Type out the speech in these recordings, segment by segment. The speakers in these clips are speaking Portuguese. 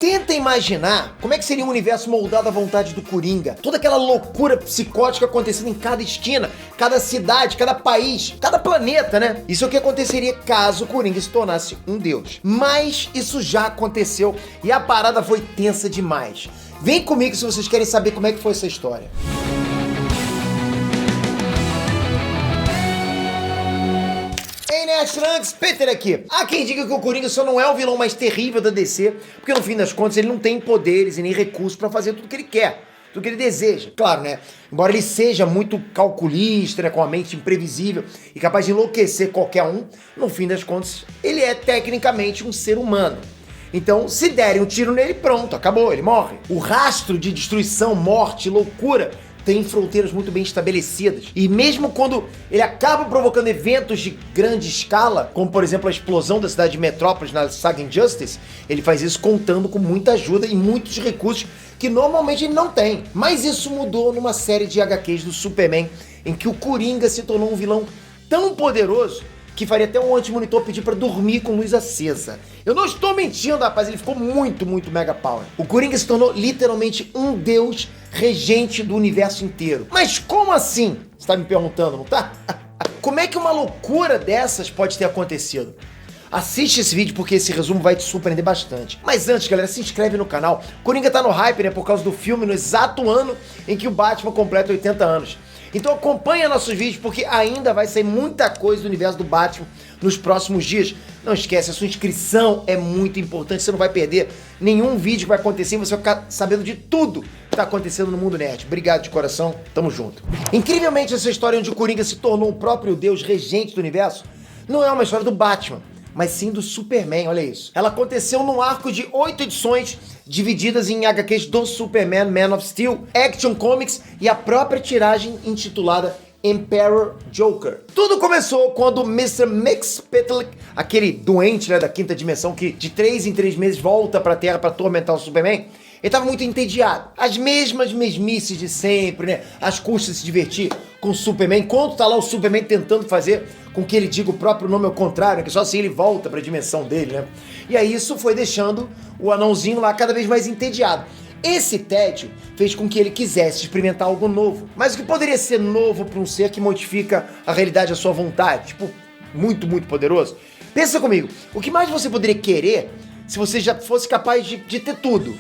Tenta imaginar como é que seria um universo moldado à vontade do Coringa. Toda aquela loucura psicótica acontecendo em cada esquina, cada cidade, cada país, cada planeta, né? Isso é o que aconteceria caso o Coringa se tornasse um deus. Mas isso já aconteceu e a parada foi tensa demais. Vem comigo se vocês querem saber como é que foi essa história. Trunks, Peter aqui. Há quem diga que o Coringa só não é o vilão mais terrível da DC, porque no fim das contas ele não tem poderes e nem recursos pra fazer tudo que ele quer, tudo que ele deseja. Claro, né? Embora ele seja muito calculista, né, com a mente imprevisível e capaz de enlouquecer qualquer um, no fim das contas ele é tecnicamente um ser humano. Então, se derem um tiro nele, pronto, acabou, ele morre. O rastro de destruição, morte, loucura tem fronteiras muito bem estabelecidas. E mesmo quando ele acaba provocando eventos de grande escala, como por exemplo a explosão da cidade de Metrópolis na saga Injustice, ele faz isso contando com muita ajuda e muitos recursos que normalmente ele não tem. Mas isso mudou numa série de HQs do Superman, em que o Coringa se tornou um vilão tão poderoso que faria até um anti-monitor pedir pra dormir com luz acesa. Eu não estou mentindo, rapaz, ele ficou muito mega power. O Coringa se tornou literalmente um deus regente do universo inteiro. Mas como assim? Você tá me perguntando, não tá? Como é que uma loucura dessas pode ter acontecido? Assiste esse vídeo porque esse resumo vai te surpreender bastante. Mas antes, galera, se inscreve no canal. Coringa tá no hype, né, por causa do filme no exato ano em que o Batman completa 80 anos. Então acompanha nossos vídeos porque ainda vai sair muita coisa do universo do Batman nos próximos dias. Não esquece, a sua inscrição é muito importante, você não vai perder nenhum vídeo que vai acontecer e você vai ficar sabendo de tudo que tá acontecendo no mundo nerd. Obrigado de coração, tamo junto. Incrivelmente, essa história onde o Coringa se tornou o próprio deus regente do universo não é uma história do Batman, mas sim do Superman, olha isso. Ela aconteceu num arco de 8 edições, divididas em HQs do Superman, Man of Steel, Action Comics e a própria tiragem intitulada Emperor Joker. Tudo começou quando Mr. Mxyzptlk, aquele doente, né, da quinta dimensão que de 3 em 3 meses volta pra Terra pra atormentar o Superman, ele tava muito entediado. As mesmas mesmices de sempre, né? As custas de se divertir com o Superman, enquanto tá lá o Superman tentando fazer com que ele diga o próprio nome ao contrário, que só assim ele volta pra dimensão dele, né? E aí isso foi deixando o anãozinho lá cada vez mais entediado. Esse tédio fez com que ele quisesse experimentar algo novo. Mas o que poderia ser novo para um ser que modifica a realidade à sua vontade? Tipo, muito poderoso? Pensa comigo, o que mais você poderia querer se você já fosse capaz de ter tudo?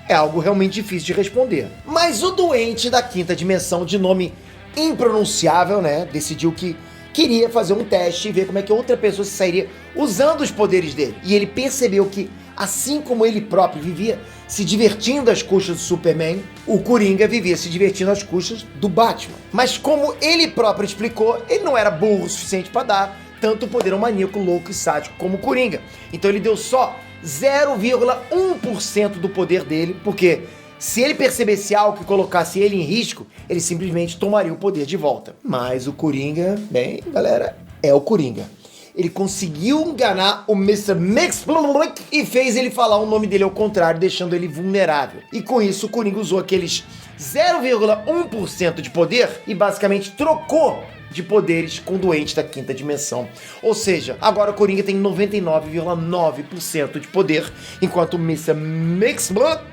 É algo realmente difícil de responder. Mas o doente da quinta dimensão, de nome impronunciável, né, decidiu que queria fazer um teste e ver como é que outra pessoa se sairia usando os poderes dele. E ele percebeu que, assim como ele próprio vivia se divertindo às custas do Superman, o Coringa vivia se divertindo às custas do Batman. Mas como ele próprio explicou, ele não era burro o suficiente para dar tanto poder a um maníaco louco e sádico como o Coringa. Então ele deu só 0,1% do poder dele, porque se ele percebesse algo que colocasse ele em risco, ele simplesmente tomaria o poder de volta. Mas o Coringa, bem, galera, é o Coringa. Ele conseguiu enganar o Mr. Mxyzptlk e fez ele falar o nome dele ao contrário, deixando ele vulnerável. E com isso, o Coringa usou aqueles 0,1% de poder e basicamente trocou de poderes com o doente da quinta dimensão. Ou seja, agora o Coringa tem 99,9% de poder, enquanto o Mr. Mxyzptlk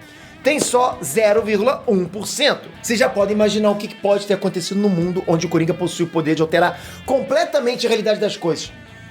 tem só 0,1%. Vocês já podem imaginar o que pode ter acontecido no mundo onde o Coringa possui o poder de alterar completamente a realidade das coisas.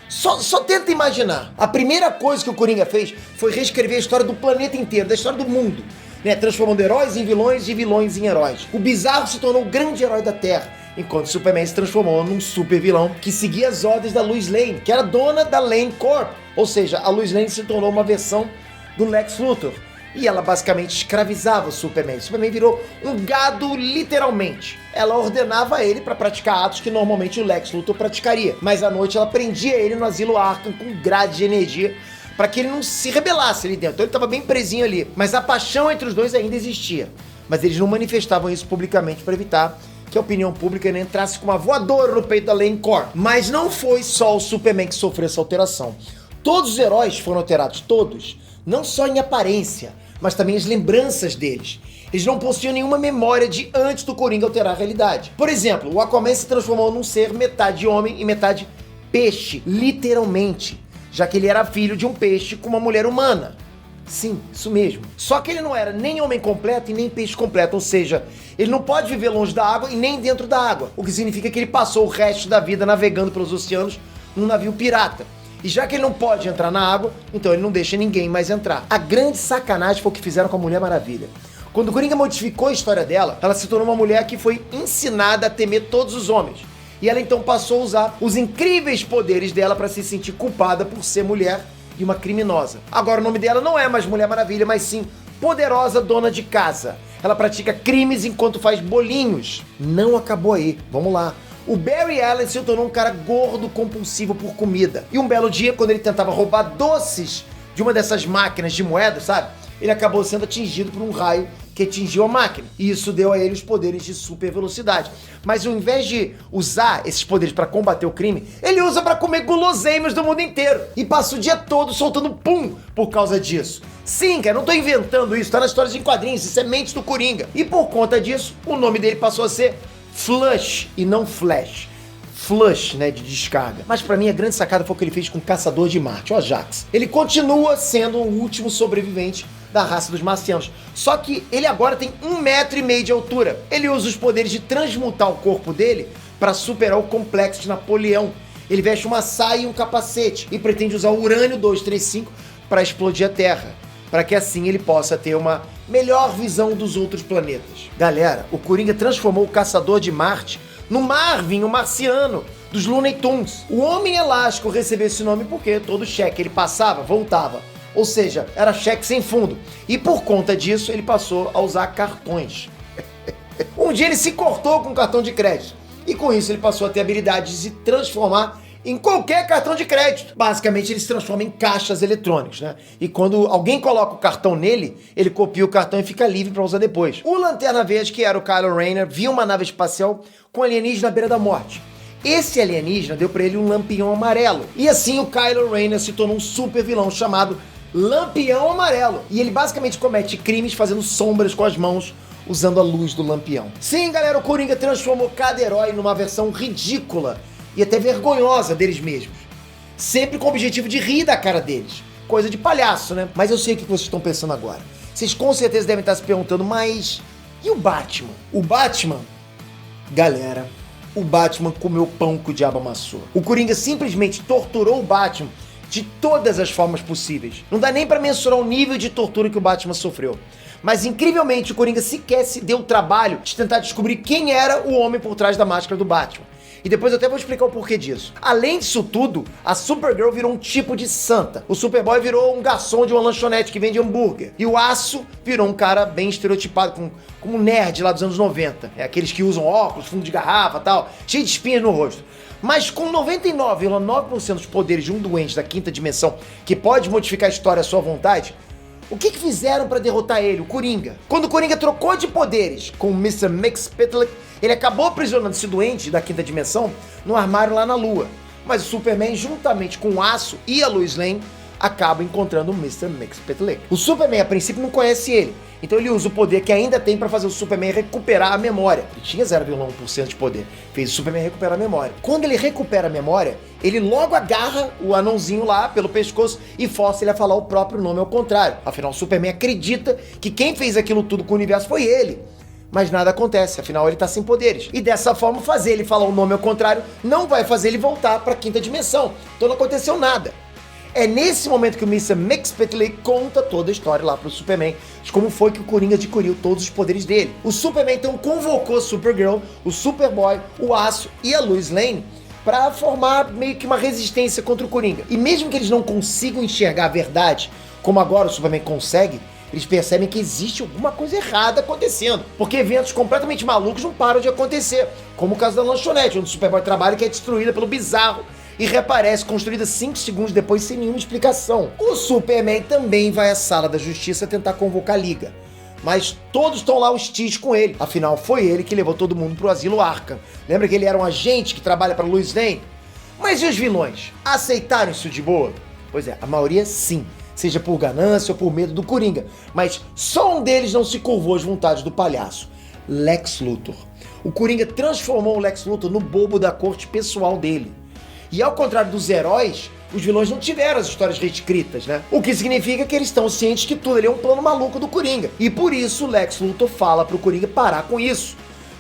Só tenta imaginar. A primeira coisa que o Coringa fez foi reescrever a história do planeta inteiro, da história do mundo, né? Transformando heróis em vilões e vilões em heróis. O Bizarro se tornou o grande herói da Terra, enquanto o Superman se transformou num super vilão que seguia as ordens da Lois Lane, que era dona da Lane Corp. Ou seja, a Lois Lane se tornou uma versão do Lex Luthor. E ela basicamente escravizava o Superman. O Superman virou um gado literalmente. Ela ordenava ele para praticar atos que normalmente o Lex Luthor praticaria. Mas à noite ela prendia ele no asilo Arkham com grade de energia para que ele não se rebelasse ali dentro. Então ele estava bem presinho ali. Mas a paixão entre os dois ainda existia. Mas eles não manifestavam isso publicamente para evitar que a opinião pública entrasse com uma voadora no peito da Lane Corp. Mas não foi só o Superman que sofreu essa alteração. Todos os heróis foram alterados, todos. Não só em aparência, mas também as lembranças deles. Eles não possuíam nenhuma memória de antes do Coringa alterar a realidade. Por exemplo, o Aquaman se transformou num ser metade homem e metade peixe, literalmente, já que ele era filho de um peixe com uma mulher humana. Sim, isso mesmo. Só que ele não era nem homem completo e nem peixe completo, ou seja, ele não pode viver longe da água e nem dentro da água, o que significa que ele passou o resto da vida navegando pelos oceanos num navio pirata. E já que ele não pode entrar na água, então ele não deixa ninguém mais entrar. A grande sacanagem foi o que fizeram com a Mulher Maravilha. Quando o Coringa modificou a história dela, ela se tornou uma mulher que foi ensinada a temer todos os homens. E ela então passou a usar os incríveis poderes dela para se sentir culpada por ser mulher e uma criminosa. Agora o nome dela não é mais Mulher Maravilha, mas sim Poderosa Dona de Casa. Ela pratica crimes enquanto faz bolinhos. Não acabou aí, vamos lá. O Barry Allen se tornou um cara gordo compulsivo por comida. E um belo dia, quando ele tentava roubar doces de uma dessas máquinas de moedas, sabe? Ele acabou sendo atingido por um raio que atingiu a máquina. E isso deu a ele os poderes de super velocidade. Mas ao invés de usar esses poderes para combater o crime, ele usa para comer guloseimas do mundo inteiro. E passa o dia todo soltando pum por causa disso. Sim, cara, não tô inventando isso, tá nas histórias em quadrinhos, isso é mente do Coringa. E por conta disso, o nome dele passou a ser Flush e não Flash. Flush, né, de descarga. Mas pra mim a grande sacada foi o que ele fez com o Caçador de Marte, o Ajax. Ele continua sendo o último sobrevivente da raça dos marcianos. Só que ele agora tem 1,5 metro de altura. Ele usa os poderes de transmutar o corpo dele para superar o complexo de Napoleão. Ele veste uma saia e um capacete e pretende usar o Urânio 235 para explodir a Terra, para que assim ele possa ter uma melhor visão dos outros planetas. Galera, o Coringa transformou o Caçador de Marte no Marvin, o marciano, dos Looney Tunes. O Homem Elástico recebeu esse nome porque todo cheque ele passava, voltava. Ou seja, era cheque sem fundo. E por conta disso, ele passou a usar cartões. Um dia ele se cortou com um cartão de crédito. E com isso ele passou a ter a habilidade de se transformar em qualquer cartão de crédito. Basicamente ele se transforma em caixas eletrônicos, né? E quando alguém coloca o cartão nele, ele copia o cartão e fica livre para usar depois. O Lanterna Verde, que era o Kylo Ren, viu uma nave espacial com alienígena à beira da morte. Esse alienígena deu para ele um lampião amarelo. E assim o Kylo Ren se tornou um super vilão chamado Lampião Amarelo. E ele basicamente comete crimes fazendo sombras com as mãos, usando a luz do lampião. Sim, galera, o Coringa transformou cada herói numa versão ridícula e até vergonhosa deles mesmos. Sempre com o objetivo de rir da cara deles. Coisa de palhaço, né? Mas eu sei o que vocês estão pensando agora. Vocês com certeza devem estar se perguntando, mas e o Batman? O Batman? Galera, o Batman comeu pão que o diabo amassou. O Coringa simplesmente torturou o Batman de todas as formas possíveis. Não dá nem pra mensurar o nível de tortura que o Batman sofreu. Mas incrivelmente o Coringa sequer se deu o trabalho de tentar descobrir quem era o homem por trás da máscara do Batman. E depois eu até vou explicar o porquê disso. Além disso tudo, a Supergirl virou um tipo de santa. O Superboy virou um garçom de uma lanchonete que vende hambúrguer. E o Aço virou um cara bem estereotipado, como um nerd lá dos anos 90. É aqueles que usam óculos, fundo de garrafa e tal, cheio de espinhas no rosto. Mas com 99,9% dos poderes de um doente da quinta dimensão que pode modificar a história à sua vontade, o que fizeram pra derrotar ele, o Coringa? Quando o Coringa trocou de poderes com o Mr. Mxyzptlk, ele acabou aprisionando esse doente da quinta dimensão no armário lá na Lua. Mas o Superman, juntamente com o Aço e a Lois Lane, acaba encontrando o Mr. Mxyzptlk. O Superman, a princípio, não conhece ele, então ele usa o poder que ainda tem pra fazer o Superman recuperar a memória. Ele tinha 0,1% de poder, fez o Superman recuperar a memória. Quando ele recupera a memória, ele logo agarra o anãozinho lá pelo pescoço e força ele a falar o próprio nome ao contrário. Afinal, o Superman acredita que quem fez aquilo tudo com o universo foi ele. Mas nada acontece, afinal ele tá sem poderes. E dessa forma, fazer ele falar o nome ao contrário não vai fazer ele voltar pra quinta dimensão. Então não aconteceu nada. É nesse momento que o Mr. Mxyzptlk conta toda a história lá pro Superman, de como foi que o Coringa adquiriu todos os poderes dele. O Superman então convocou a Supergirl, o Superboy, o Aço e a Lois Lane para formar meio que uma resistência contra o Coringa. E mesmo que eles não consigam enxergar a verdade, como agora o Superman consegue, eles percebem que existe alguma coisa errada acontecendo. Porque eventos completamente malucos não param de acontecer, como o caso da lanchonete, onde o Superboy trabalha e que é destruída pelo Bizarro e reaparece, construída 5 segundos depois sem nenhuma explicação. O Superman também vai à Sala da Justiça tentar convocar a Liga, mas todos estão lá hostis com ele. Afinal, foi ele que levou todo mundo pro Asilo Arkham. Lembra que ele era um agente que trabalha pra Lois Lane? Mas e os vilões? Aceitaram isso de boa? Pois é, a maioria sim, seja por ganância ou por medo do Coringa. Mas só um deles não se curvou às vontades do palhaço: Lex Luthor. O Coringa transformou o Lex Luthor no bobo da corte pessoal dele. E ao contrário dos heróis, os vilões não tiveram as histórias reescritas, né? O que significa que eles estão cientes que tudo ali é um plano maluco do Coringa. E por isso o Lex Luthor fala pro Coringa parar com isso.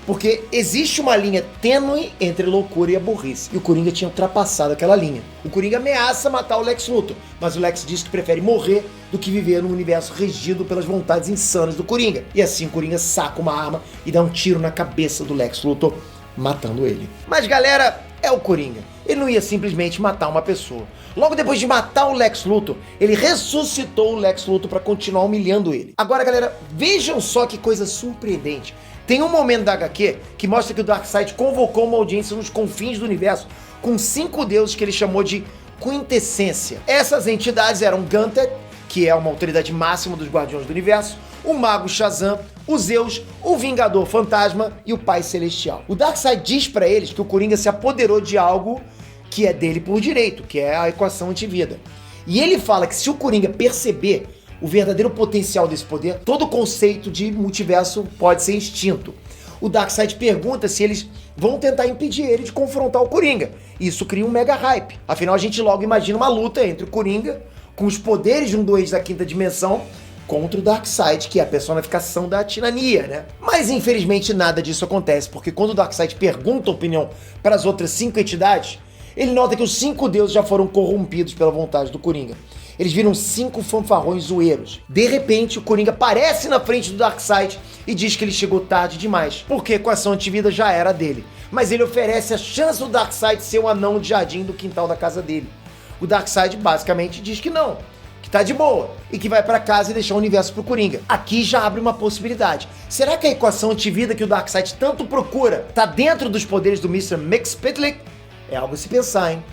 Porque existe uma linha tênue entre a loucura e a burrice. E o Coringa tinha ultrapassado aquela linha. O Coringa ameaça matar o Lex Luthor, mas o Lex diz que prefere morrer do que viver num universo regido pelas vontades insanas do Coringa. E assim o Coringa saca uma arma e dá um tiro na cabeça do Lex Luthor, matando ele. Mas galera, é o Coringa. Ele não ia simplesmente matar uma pessoa. Logo depois de matar o Lex Luthor, ele ressuscitou o Lex Luthor para continuar humilhando ele. Agora galera, vejam só que coisa surpreendente. Tem um momento da HQ que mostra que o Darkseid convocou uma audiência nos confins do universo com 5 deuses que ele chamou de Quintessência. Essas entidades eram Ganthet, que é uma autoridade máxima dos Guardiões do Universo, o Mago Shazam, o Zeus, o Vingador Fantasma e o Pai Celestial. O Darkseid diz pra eles que o Coringa se apoderou de algo que é dele por direito, que é a equação antivida. E ele fala que se o Coringa perceber o verdadeiro potencial desse poder, todo o conceito de multiverso pode ser extinto. O Darkseid pergunta se eles vão tentar impedir ele de confrontar o Coringa. Isso cria um mega hype. Afinal, a gente logo imagina uma luta entre o Coringa, com os poderes de um doente da quinta dimensão, contra o Darkseid, que é a personificação da tirania, né? Mas infelizmente nada disso acontece, porque quando o Darkseid pergunta a opinião para as outras 5 entidades, ele nota que os 5 deuses já foram corrompidos pela vontade do Coringa. Eles viram 5 fanfarrões zoeiros. De repente, o Coringa aparece na frente do Darkseid e diz que ele chegou tarde demais, porque a equação antivida já era dele. Mas ele oferece a chance do Darkseid ser um anão de jardim do quintal da casa dele. O Darkseid basicamente diz que não, que tá de boa, e que vai pra casa e deixar o universo pro Coringa. Aqui já abre uma possibilidade. Será que a equação antivida que o Darkseid tanto procura tá dentro dos poderes do Mr. Mxyzptlk? É algo a se pensar, hein?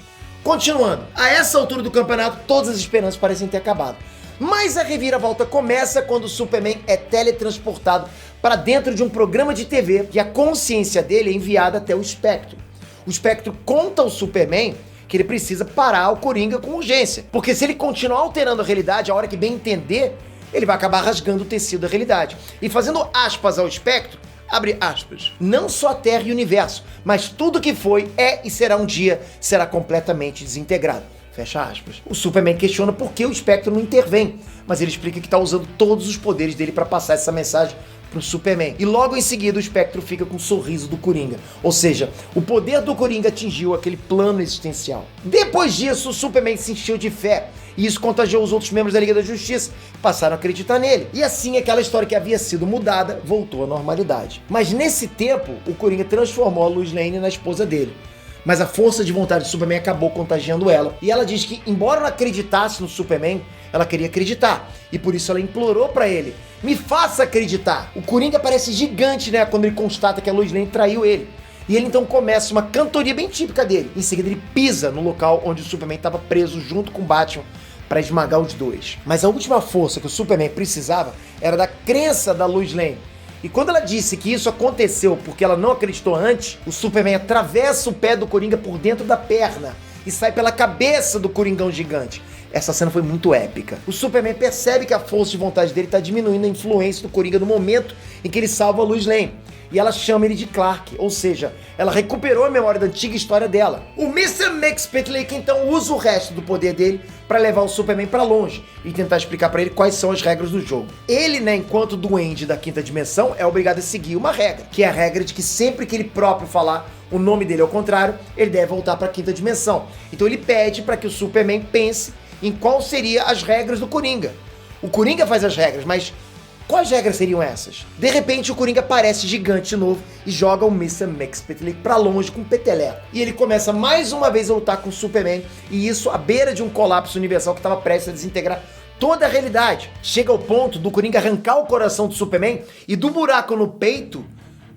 Continuando, a essa altura do campeonato, todas as esperanças parecem ter acabado. Mas a reviravolta começa quando o Superman é teletransportado para dentro de um programa de TV e a consciência dele é enviada até o Espectro. O Espectro conta ao Superman que ele precisa parar o Coringa com urgência, porque se ele continuar alterando a realidade, a hora que bem entender, ele vai acabar rasgando o tecido da realidade. E fazendo aspas ao Espectro, abre aspas, não só a Terra e o Universo, mas tudo que foi, é e será um dia, será completamente desintegrado. Fecha aspas. O Superman questiona por que o Espectro não intervém, mas ele explica que está usando todos os poderes dele para passar essa mensagem pro Superman. E logo em seguida o Espectro fica com o sorriso do Coringa. Ou seja, o poder do Coringa atingiu aquele plano existencial. Depois disso, o Superman se encheu de fé. E isso contagiou os outros membros da Liga da Justiça, passaram a acreditar nele. E assim, aquela história que havia sido mudada voltou à normalidade. Mas nesse tempo, o Coringa transformou a Lois Lane na esposa dele. Mas a força de vontade do Superman acabou contagiando ela. E ela diz que, embora não acreditasse no Superman, ela queria acreditar. E por isso ela implorou pra ele: me faça acreditar. O Coringa parece gigante, né, quando ele constata que a Lois Lane traiu ele. E ele então começa uma cantoria bem típica dele. Em seguida ele pisa no local onde o Superman estava preso junto com o Batman para esmagar os dois. Mas a última força que o Superman precisava era da crença da Lois Lane. E quando ela disse que isso aconteceu porque ela não acreditou antes, o Superman atravessa o pé do Coringa por dentro da perna e sai pela cabeça do Coringão gigante. Essa cena foi muito épica. O Superman percebe que a força de vontade dele está diminuindo a influência do Coringa no momento em que ele salva a Lois Lane. E ela chama ele de Clark, ou seja, ela recuperou a memória da antiga história dela. O Mr. Mxyzptlk então usa o resto do poder dele para levar o Superman para longe e tentar explicar para ele quais são as regras do jogo. Ele, né, enquanto duende da quinta dimensão, é obrigado a seguir uma regra, que é a regra de que sempre que ele próprio falar o nome dele ao contrário, ele deve voltar para a quinta dimensão. Então ele pede para que o Superman pense em qual seriam as regras do Coringa. O Coringa faz as regras, mas quais regras seriam essas? De repente o Coringa aparece gigante de novo e joga o Mr. Mxyzptlk pra longe com um peteleco. E ele começa mais uma vez a lutar com o Superman, e isso à beira de um colapso universal que estava prestes a desintegrar toda a realidade. Chega ao ponto do Coringa arrancar o coração do Superman e do buraco no peito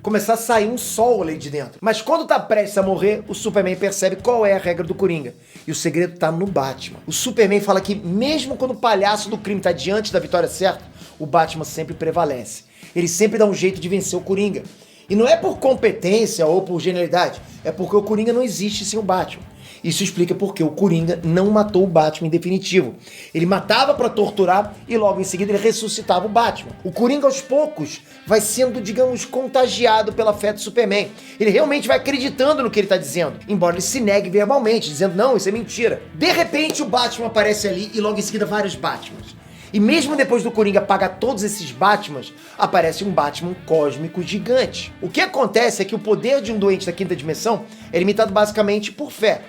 começar a sair um sol ali de dentro. Mas quando tá prestes a morrer, o Superman percebe qual é a regra do Coringa. E o segredo tá no Batman. O Superman fala que mesmo quando o palhaço do crime tá diante da vitória certa, o Batman sempre prevalece. Ele sempre dá um jeito de vencer o Coringa. E não é por competência ou por genialidade, é porque o Coringa não existe sem o Batman. Isso explica porque o Coringa não matou o Batman em definitivo. Ele matava pra torturar e logo em seguida ele ressuscitava o Batman. O Coringa aos poucos vai sendo, digamos, contagiado pela fé do Superman. Ele realmente vai acreditando no que ele tá dizendo, embora ele se negue verbalmente, dizendo não, isso é mentira. De repente o Batman aparece ali e logo em seguida vários Batmans. E mesmo depois do Coringa apagar todos esses Batmans, aparece um Batman cósmico gigante. O que acontece é que o poder de um doente da quinta dimensão é limitado basicamente por fé.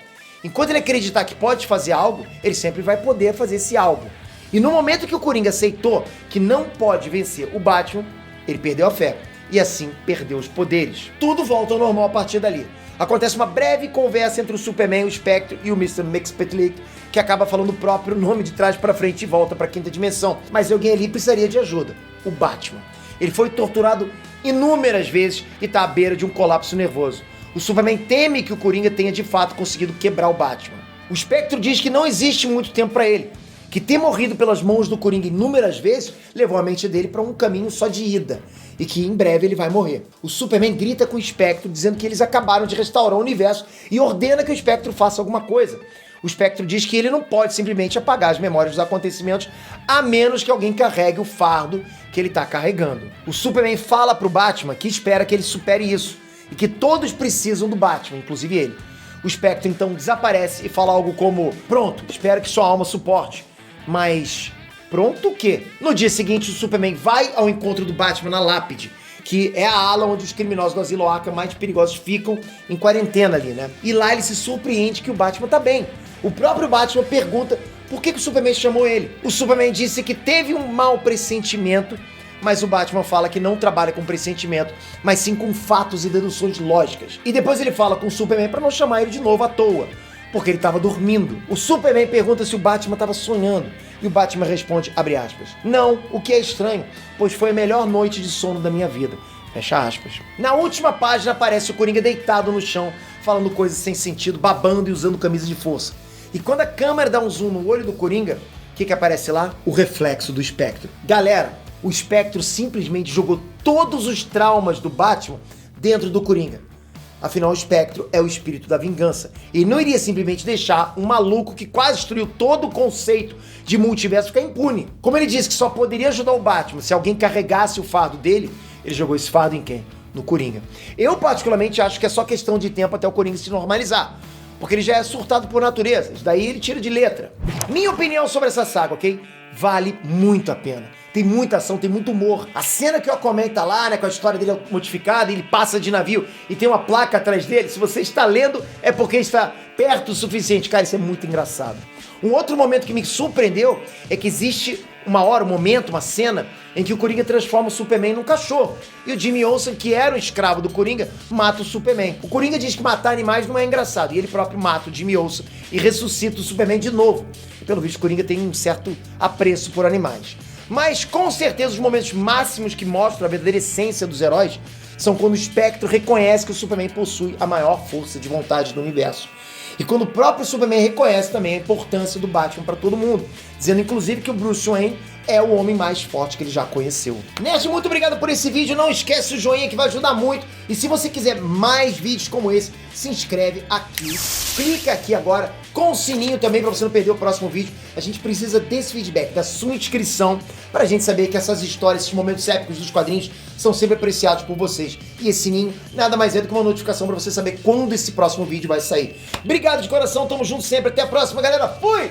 Enquanto ele acreditar que pode fazer algo, ele sempre vai poder fazer esse algo. E no momento que o Coringa aceitou que não pode vencer o Batman, ele perdeu a fé. E assim perdeu os poderes. Tudo volta ao normal a partir dali. Acontece uma breve conversa entre o Superman, o Spectre e o Mr. Mxyzptlk, que acaba falando o próprio nome de trás pra frente e volta pra quinta dimensão. Mas alguém ali precisaria de ajuda. O Batman. Ele foi torturado inúmeras vezes e tá à beira de um colapso nervoso. O Superman teme que o Coringa tenha de fato conseguido quebrar o Batman. O Spectre diz que não existe muito tempo pra ele, que ter morrido pelas mãos do Coringa inúmeras vezes levou a mente dele para um caminho só de ida, e que em breve ele vai morrer. O Superman grita com o Spectre, dizendo que eles acabaram de restaurar o universo e ordena que o Spectre faça alguma coisa. O Spectre diz que ele não pode simplesmente apagar as memórias dos acontecimentos, a menos que alguém carregue o fardo que ele está carregando. O Superman fala pro Batman que espera que ele supere isso, e que todos precisam do Batman, inclusive ele. O Spectre então desaparece e fala algo como: pronto, espero que sua alma suporte. Mas pronto o quê? No dia seguinte, o Superman vai ao encontro do Batman na lápide, que é a ala onde os criminosos do Asilo Arkham mais perigosos ficam em quarentena ali, né? E lá ele se surpreende que o Batman tá bem. O próprio Batman pergunta por que o Superman chamou ele. O Superman disse que teve um mau pressentimento, mas o Batman fala que não trabalha com pressentimento, mas sim com fatos e deduções lógicas. E depois ele fala com o Superman pra não chamar ele de novo à toa, porque ele tava dormindo. O Superman pergunta se o Batman tava sonhando, e o Batman responde, abre aspas, não, o que é estranho, pois foi a melhor noite de sono da minha vida, fecha aspas. Na última página aparece o Coringa deitado no chão, falando coisas sem sentido, babando e usando camisa de força. E quando a câmera dá um zoom no olho do Coringa, o que aparece lá? O reflexo do Spectre. Galera, o Spectre simplesmente jogou todos os traumas do Batman dentro do Coringa. Afinal, o Spectre é o espírito da vingança. E não iria simplesmente deixar um maluco que quase destruiu todo o conceito de multiverso ficar impune. Como ele disse que só poderia ajudar o Batman se alguém carregasse o fardo dele, ele jogou esse fardo em quem? No Coringa. Eu particularmente acho que é só questão de tempo até o Coringa se normalizar, porque ele já é surtado por natureza, isso daí ele tira de letra. Minha opinião sobre essa saga, ok? Vale muito a pena. Tem muita ação, tem muito humor. A cena que o Aquaman tá lá, né, com a história dele modificada, ele passa de navio e tem uma placa atrás dele, se você está lendo é porque está perto o suficiente. Cara, isso é muito engraçado. Um outro momento que me surpreendeu é que existe uma hora, um momento, uma cena em que o Coringa transforma o Superman num cachorro. E o Jimmy Olsen, que era um escravo do Coringa, mata o Superman. O Coringa diz que matar animais não é engraçado, e ele próprio mata o Jimmy Olsen e ressuscita o Superman de novo. E pelo visto, o Coringa tem um certo apreço por animais. Mas, com certeza, os momentos máximos que mostram a verdadeira essência dos heróis são quando o Spectre reconhece que o Superman possui a maior força de vontade do universo. E quando o próprio Superman reconhece também a importância do Batman para todo mundo, dizendo inclusive que o Bruce Wayne é o homem mais forte que ele já conheceu. Nerd, muito obrigado por esse vídeo, não esquece o joinha que vai ajudar muito, e se você quiser mais vídeos como esse, se inscreve aqui, clica aqui agora, com o sininho também para você não perder o próximo vídeo. A gente precisa desse feedback, da sua inscrição, pra gente saber que essas histórias, esses momentos épicos dos quadrinhos são sempre apreciados por vocês. E esse sininho nada mais é do que uma notificação pra você saber quando esse próximo vídeo vai sair. Obrigado de coração, tamo junto sempre, até a próxima, galera, fui!